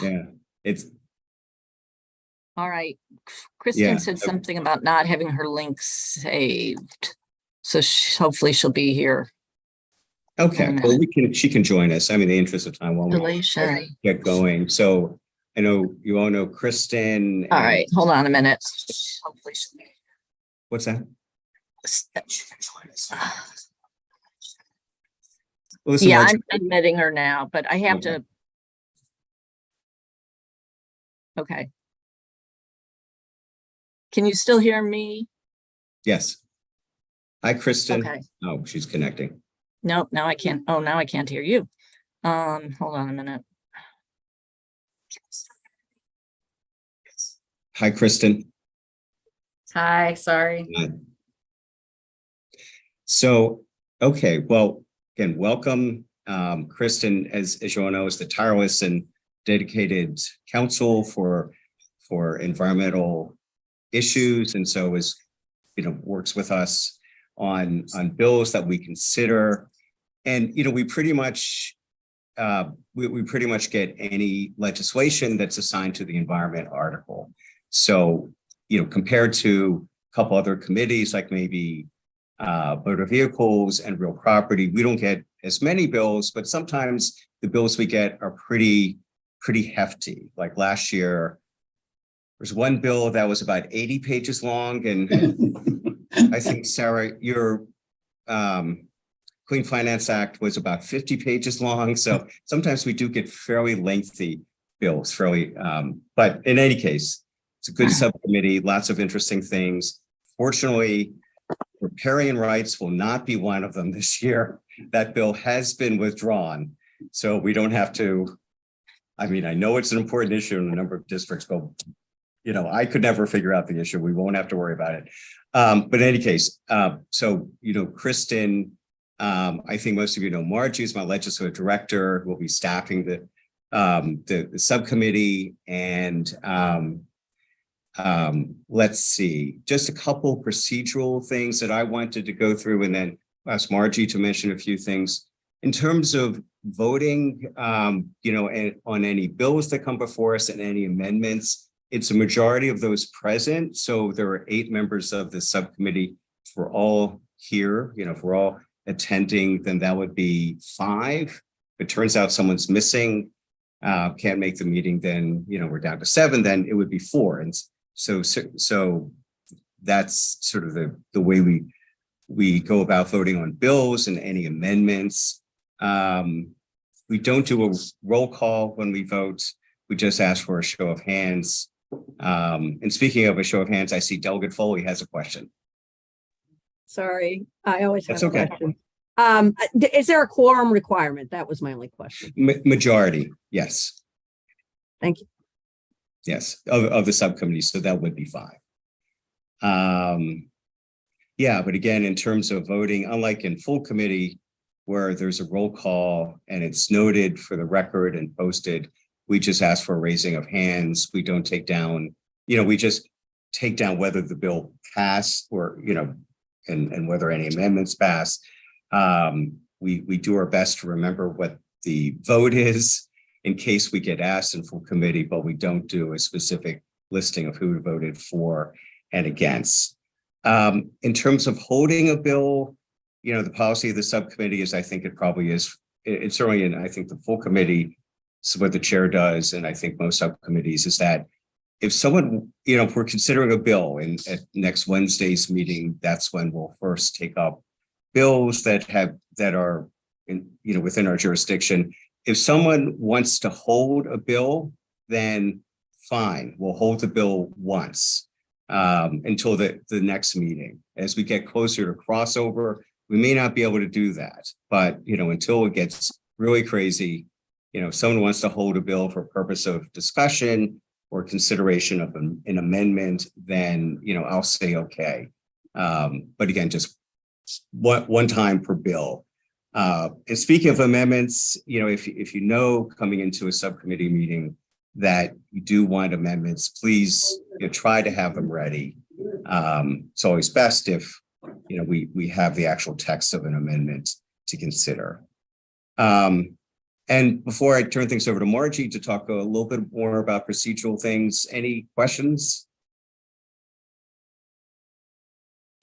Yeah, it's All right. Kristen said something about not having her link saved. So hopefully she'll be here. okay. Well, she can join us. I mean, in the interest of time while we get going. So I know you all know Kristen. All right, hold on a minute. Hopefully she'll be here. What's that? Listen, yeah, I'm admitting her now, but I have to. Okay. Can you still hear me? Yes. Hi, Kristen. Okay. Oh, she's connecting. Nope, now I can't. Oh, now I can't hear you. Hold on a minute. Hi, Kristen. Hi, sorry. So, okay, well, again, welcome. Kristen, as you all know, is the tireless and dedicated counsel for environmental issues, and so works with us on bills that we consider. And we pretty much get any legislation that's assigned to the environment article. So compared to a couple other committees like maybe motor vehicles and real property, we don't get as many bills, but sometimes the bills we get are pretty hefty. Like last year, there's one bill that was about 80 pages long, and I think, Sarah, your Clean Finance Act was about 50 pages long. So sometimes we do get fairly lengthy bills, but in any case, it's a good subcommittee, lots of interesting things. Fortunately, riparian rights will not be one of them this year. That bill has been withdrawn, so we don't have to. I mean, I know it's an important issue in a number of districts, but I could never figure out the issue. We won't have to worry about it. But in any case, so Kristen, I think most of you know Margie is my legislative director, who will be staffing the subcommittee. And let's see, just a couple procedural things that I wanted to go through, and then ask Margie to mention a few things. In terms of voting, on any bills that come before us and any amendments, it's a majority of those present. So there are 8 members of the subcommittee. If we're all here, if we're all attending, then that would be 5. If it turns out someone's missing, can't make the meeting, then we're down to 7. Then it would be 4. And so that's sort of the way we go about voting on bills and any amendments. We don't do a roll call when we vote. We just ask for a show of hands. And speaking of a show of hands, I see Delegate Foley has a question. Sorry, I always have a question. Is there a quorum requirement? That was my only question. Majority, yes. Thank you. Yes, of the subcommittee, so that would be 5. Yeah, but again, in terms of voting, unlike in full committee, where there's a roll call and it's noted for the record and posted, we just ask for a raising of hands. We don't take down, we just take down whether the bill passed or, and whether any amendments pass. We do our best to remember what the vote is in case we get asked in full committee, but we don't do a specific listing of who voted for and against. In terms of holding a bill, the policy of the subcommittee is, I think it probably is, it's certainly in, I think the full committee, so what the chair does, and I think most subcommittees, is that if someone, if we're considering a bill at next Wednesday's meeting, that's when we'll first take up bills that are within our jurisdiction. If someone wants to hold a bill, then fine, we'll hold the bill once until the next meeting. As we get closer to crossover, we may not be able to do that, but until it gets really crazy, if someone wants to hold a bill for purpose of discussion or consideration of an amendment, then I'll say okay. But again, just one time per bill. And speaking of amendments, if coming into a subcommittee meeting that you do want amendments, please try to have them ready. It's always best if we have the actual text of an amendment to consider. And before I turn things over to Margie to talk a little bit more about procedural things, any questions?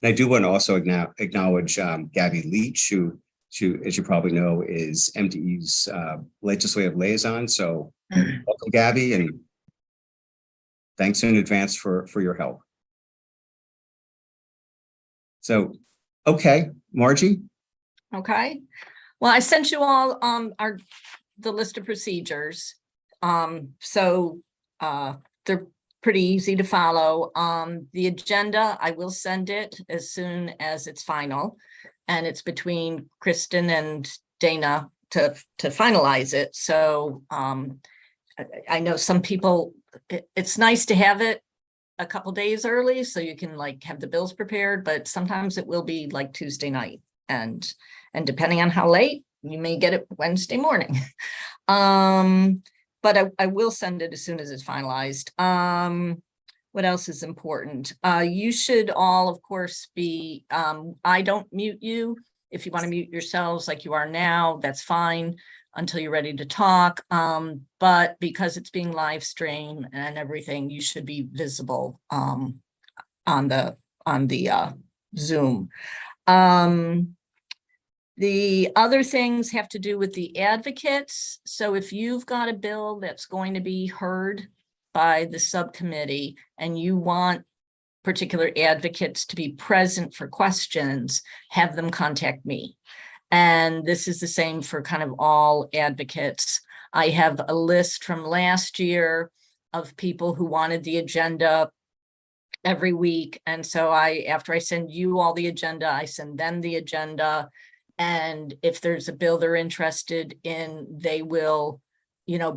And I do want to also acknowledge Gabby Leach, who, as you probably know, is MDE's legislative liaison. So welcome, Gabby, and thanks in advance for your help. So, okay, Margie. Okay. Well, I sent you all the list of procedures. So they're pretty easy to follow. The agenda, I will send it as soon as it's final, and it's between Kristen and Dana to finalize it. So I know some people, it's nice to have it a couple days early so you can like have the bills prepared, but sometimes it will be like Tuesday night, and depending on how late, you may get it Wednesday morning. But I will send it as soon as it's finalized. What else is important? You should all, of course, be, I don't mute you. If you want to mute yourselves like you are now, that's fine until you're ready to talk. But because it's being live streamed and everything, you should be visible on the Zoom. The other things have to do with the advocates. So if you've got a bill that's going to be heard by the subcommittee and you want particular advocates to be present for questions, have them contact me. And this is the same for kind of all advocates. I have a list from last year of people who wanted the agenda every week. And so after I send you all the agenda, I send them the agenda. And if there's a bill they're interested in, they will,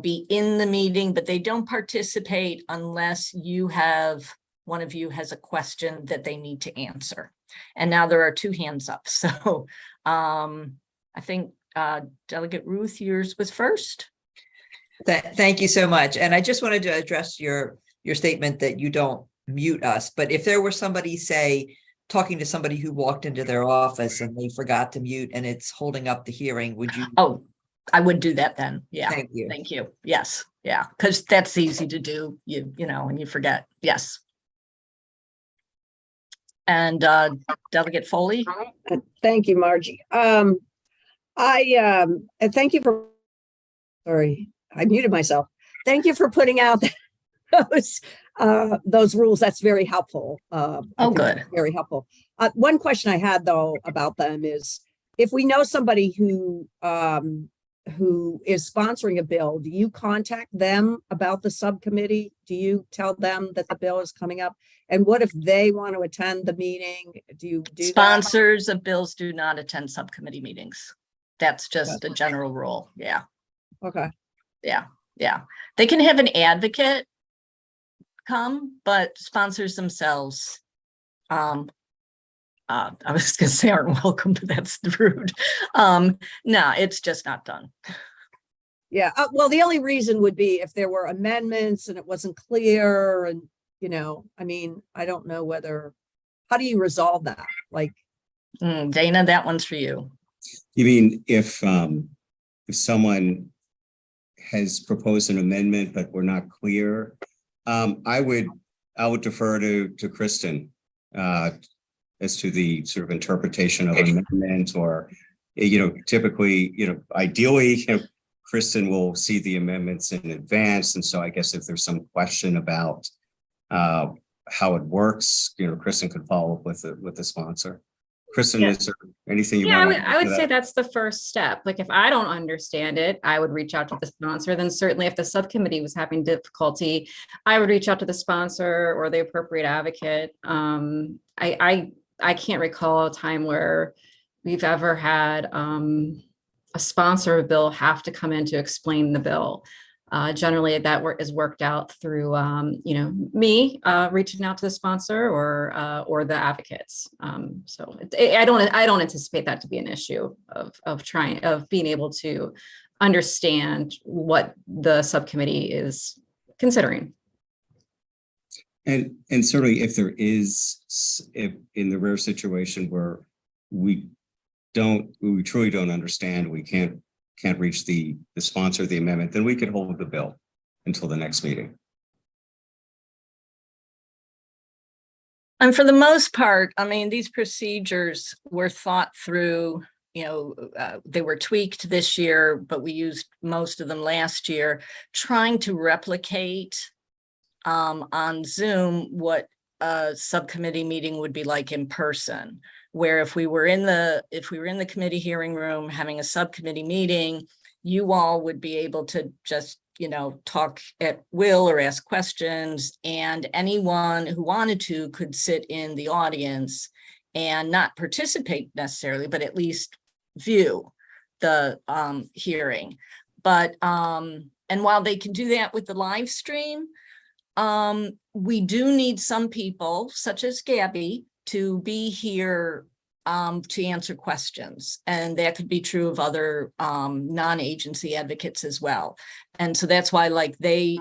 be in the meeting, but they don't participate unless one of you has a question that they need to answer. And now there are 2 hands up. So I think Delegate Ruth, yours was first. Thank you so much. And I just wanted to address your statement that you don't mute us. But if there were somebody, say, talking to somebody who walked into their office and they forgot to mute and it's holding up the hearing, would you? Oh, I would do that then. Yeah. Thank you. Thank you. Yes. Yeah. Because that's easy to do. You know, and you forget. Yes. And Delegate Foley. Thank you, Margie. Thank you for, sorry, I muted myself. Thank you for putting out those rules. That's very helpful. Oh, good. Very helpful. One question I had though about them is, if we know somebody who is sponsoring a bill, do you contact them about the subcommittee? Do you tell them that the bill is coming up? And what if they want to attend the meeting? Do you do Sponsors of bills do not attend subcommittee meetings. That's just a general rule. Yeah. Okay. Yeah. Yeah. They can have an advocate come, but sponsors themselves, I was going to say aren't welcome, but that's rude. No, it's just not done. Yeah. Well, the only reason would be if there were amendments and it wasn't clear, and I mean, I don't know how do you resolve that? Like, Dana, that one's for you. You mean if someone has proposed an amendment but we're not clear? I would defer to Kristen as to the sort of interpretation of amendment, or typically, ideally, Kristen will see the amendments in advance, and so I guess if there's some question about how it works, Kristen could follow up with the sponsor. Kristen, is there anything you want? I would say that's the first step. Like, if I don't understand it, I would reach out to the sponsor. Then certainly if the subcommittee was having difficulty, I would reach out to the sponsor or the appropriate advocate. I can't recall a time where we've ever had a sponsor of a bill have to come in to explain the bill. Generally that is worked out through, me reaching out to the sponsor or the advocates. So I don't anticipate that to be an issue of being able to understand what the subcommittee is considering. And certainly if in the rare situation where we truly don't understand, we can't can't reach the sponsor of the amendment, then we could hold the bill until the next meeting. And for the most part, I mean, these procedures were thought through, they were tweaked this year, but we used most of them last year, trying to replicate on Zoom what a subcommittee meeting would be like in person, where if we were in the committee hearing room having a subcommittee meeting, you all would be able to just talk at will or ask questions, and anyone who wanted to could sit in the audience and not participate necessarily, but at least view the hearing. But and while they can do that with the live stream, we do need some people, such as Gabby, to be here to answer questions. And that could be true of other non-agency advocates as well. And so that's why they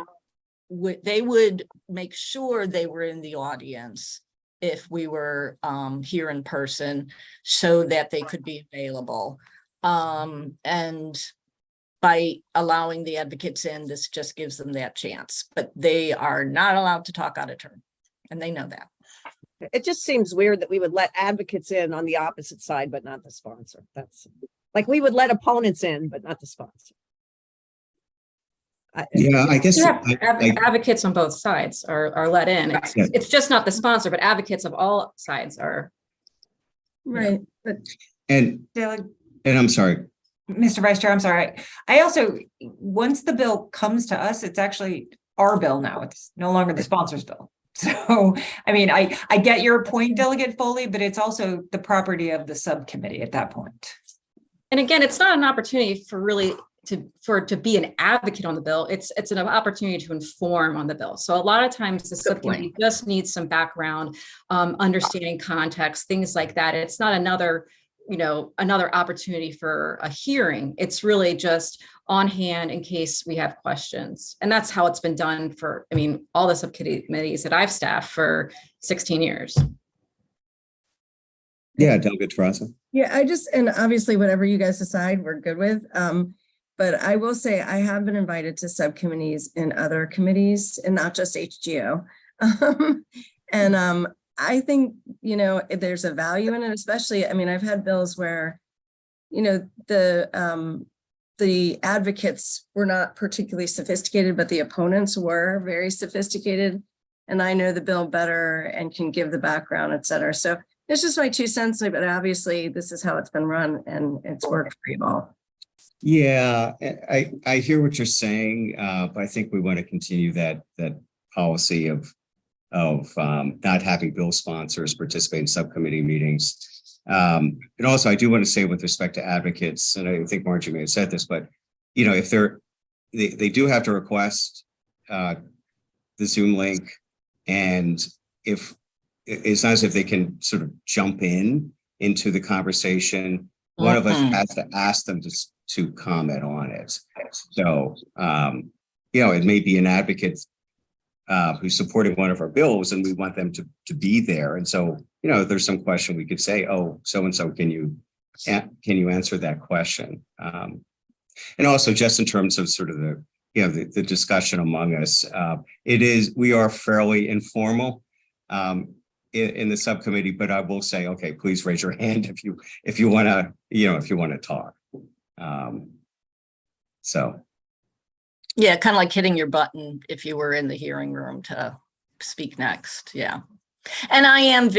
would make sure they were in the audience if we were here in person, so that they could be available. And by allowing the advocates in, this just gives them that chance, but they are not allowed to talk out of turn, and they know that. It just seems weird that we would let advocates in on the opposite side, but not the sponsor. That's like we would let opponents in, but not the sponsor. Yeah, I guess You have advocates on both sides are let in. It's just not the sponsor, but advocates of all sides are. Right, but and I'm sorry, Mr. Vice Chair, I'm sorry. I also, once the bill comes to us, it's actually our bill now. It's no longer the sponsor's bill. So, I mean, I get your point, Delegate Foley, but it's also the property of the subcommittee at that point. And again, it's not an opportunity to be an advocate on the bill. It's an opportunity to inform on the bill. So a lot of times the subcommittee just needs some background, understanding context, things like that. It's not another opportunity for a hearing. It's really just on hand in case we have questions. And that's how it's been done for, all the subcommittees that I've staffed for 16 years. Yeah, Delegate Terrazza. Yeah, and obviously whatever you guys decide, we're good with. But I will say I have been invited to subcommittees in other committees and not just HGO. I think, there's a value in it, especially, I've had bills where, the advocates were not particularly sophisticated, but the opponents were very sophisticated. And I know the bill better and can give the background, et cetera. So it's just my 2 cents, but obviously this is how it's been run and it's worked for you all. Yeah, I hear what you're saying, but I think we want to continue that policy of not having bill sponsors participate in subcommittee meetings. And also, I do want to say with respect to advocates, and I think Margie may have said this, but if they do have to request the Zoom link, and if it's not as if they can sort of jump into the conversation, one of us has to ask them to comment on it. So it may be an advocate who's supporting one of our bills, and we want them to be there. And so, there's some question we could say, oh, so-and-so, can you answer that question? And also just in terms of sort of the discussion among us, we are fairly informal in the subcommittee, but I will say, okay, please raise your hand if you want to talk. So. Yeah, kind of like hitting your button if you were in the hearing room to speak next. Yeah. And I am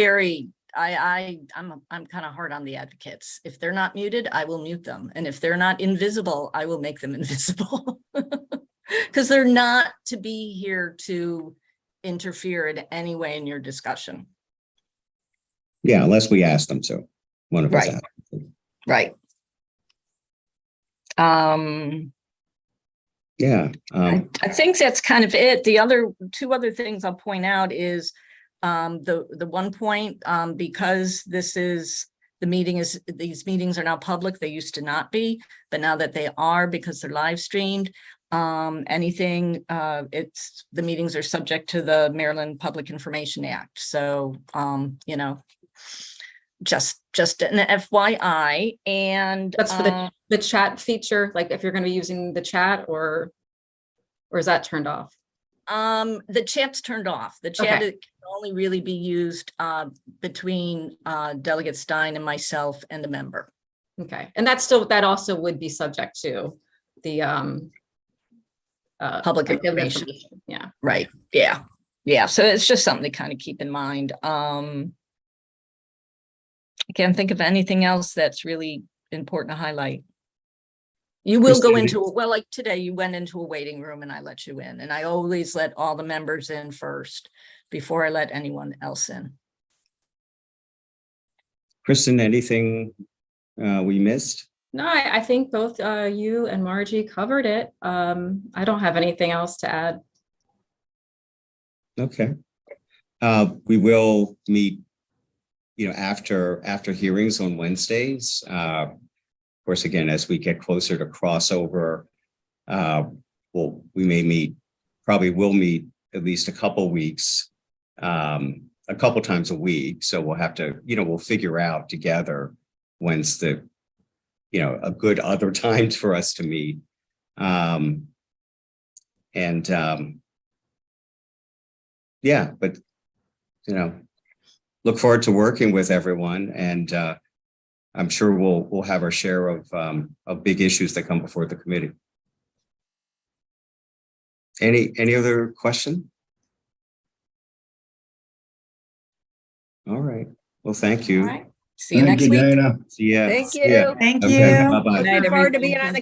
I'm kind of hard on the advocates. If they're not muted, I will mute them. And if they're not invisible, I will make them invisible because they're not to be here to interfere in any way in your discussion. Yeah, unless we ask them to. One of us asked. Right. Yeah. I think that's kind of it. The two other things I'll point out is the one point, because these meetings are now public. They used to not be, but now that they are, because they're live streamed, the meetings are subject to the Maryland Public Information Act. So, just an FYI, and That's for the the chat feature, like if you're going to be using the chat or is that turned off? The chat's turned off. The chat Okay. can only really be used between Delegate Stein and myself and the member. Okay. And that also would be subject to the Public like, information. Yeah. Right. Yeah. Yeah. So it's just something to kind of keep in mind. I can't think of anything else that's really important to highlight. You will go Christine? into, well, like today you went into a waiting room and I let you in, and I always let all the members in first before I let anyone else in. Kristen, anything we missed? No, I think both you and Margie covered it. I don't have anything else to add. Okay. We will meet, after hearings on Wednesdays. Of course, again, as we get closer to crossover, probably will meet at least a couple weeks, a couple times a week. So we'll have to, we'll figure out together when's a good other time for us to meet. Yeah, but, look forward to working with everyone, and I'm sure we'll have our share of big issues that come before the committee. Any other question? All right. Well, thank you. All right. See you next week. See ya. Thank See ya. you. Thank Okay, you. bye-bye. Looking forward to being on the